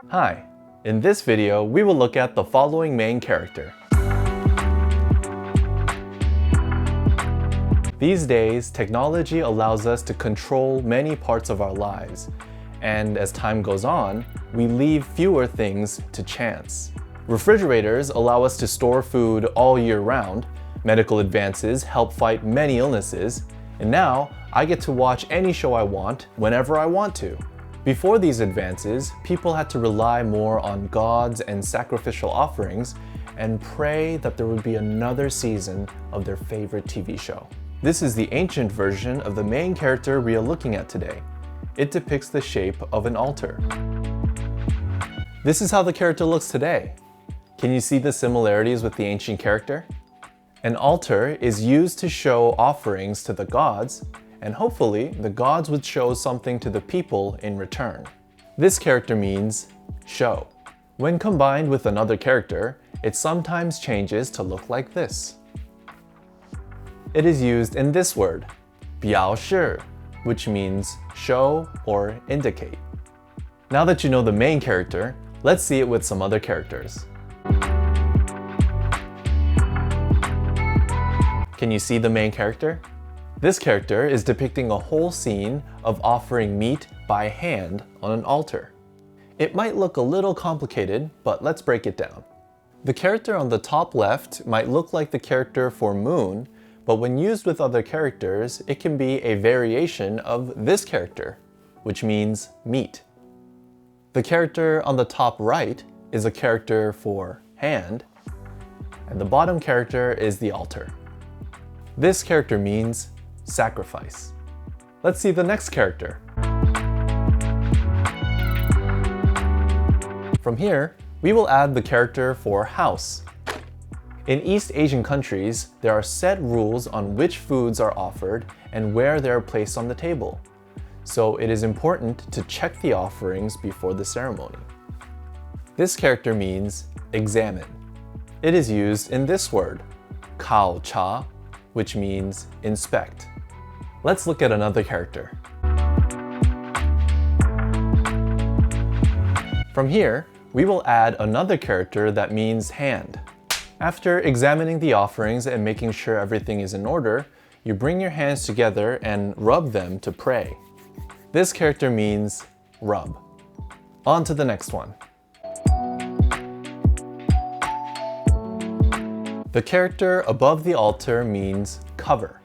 Hi, in this video we will look at the following main character. These days, technology allows us to control many parts of our lives, and as time goes on, we leave fewer things to chance. Refrigerators allow us to store food all year round, medical advances help fight many illnesses, and now I get to watch any show I want whenever I want to. Before these advances, people had to rely more on gods and sacrificial offerings and pray that there would be another season of their favorite TV show. This is the ancient version of the main character we are looking at today. It depicts the shape of an altar. This is how the character looks today. Can you see the similarities with the ancient character? An altar is used to show offerings to the gods, and hopefully the gods would show something to the people in return. This character means shǒu. When combined with another character, it sometimes changes to look like this. It is used in this word, 表示, which means show or indicate. Now that you know the main character, let's see it with some other characters. Can you see the main character? This character is depicting a whole scene of offering meat by hand on an altar. It might look a little complicated, but let's break it down. The character on the top left might look like the character for moon, but when used with other characters, it can be a variation of this character, which means meat. The character on the top right is a character for hand, and the bottom character is the altar. This character means sacrifice. Let's see the next character. From here, we will add the character for house. In East Asian countries, there are set rules on which foods are offered and where they are placed on the table. So it is important to check the offerings before the ceremony. This character means examine. It is used in this word, 考察, which means inspect. Let's look at another character. From here, we will add another character that means hand. After examining the offerings and making sure everything is in order, you bring your hands together and rub them to pray. This character means rub. On to the next one. The character above the altar means cover.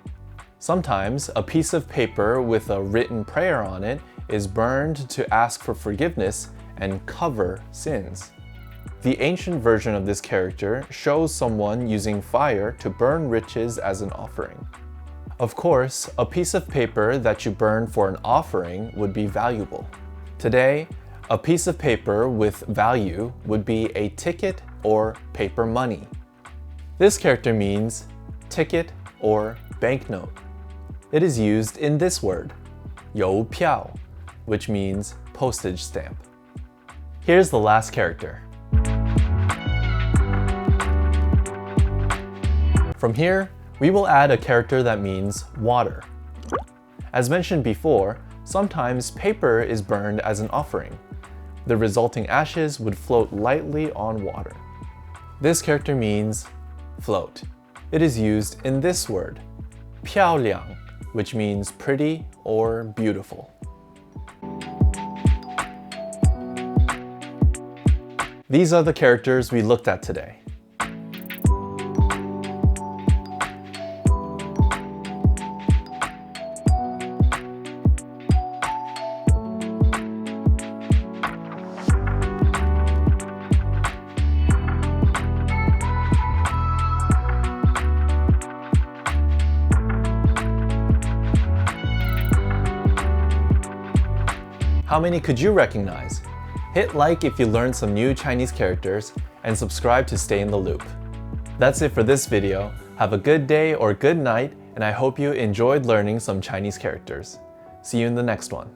Sometimes a piece of paper with a written prayer on it is burned to ask for forgiveness and cover sins. The ancient version of this character shows someone using fire to burn riches as an offering. Of course, a piece of paper that you burn for an offering would be valuable. Today, a piece of paper with value would be a ticket or paper money. This character means ticket or banknote. It is used in this word, 邮票, which means postage stamp. Here's the last character. From here, we will add a character that means water. As mentioned before, sometimes paper is burned as an offering. The resulting ashes would float lightly on water. This character means float. It is used in this word, 漂亮, which means pretty or beautiful. These are the characters we looked at today. How many could you recognize? Hit like if you learned some new Chinese characters and subscribe to stay in the loop. That's it for this video. Have a good day or good night, and I hope you enjoyed learning some Chinese characters. See you in the next one.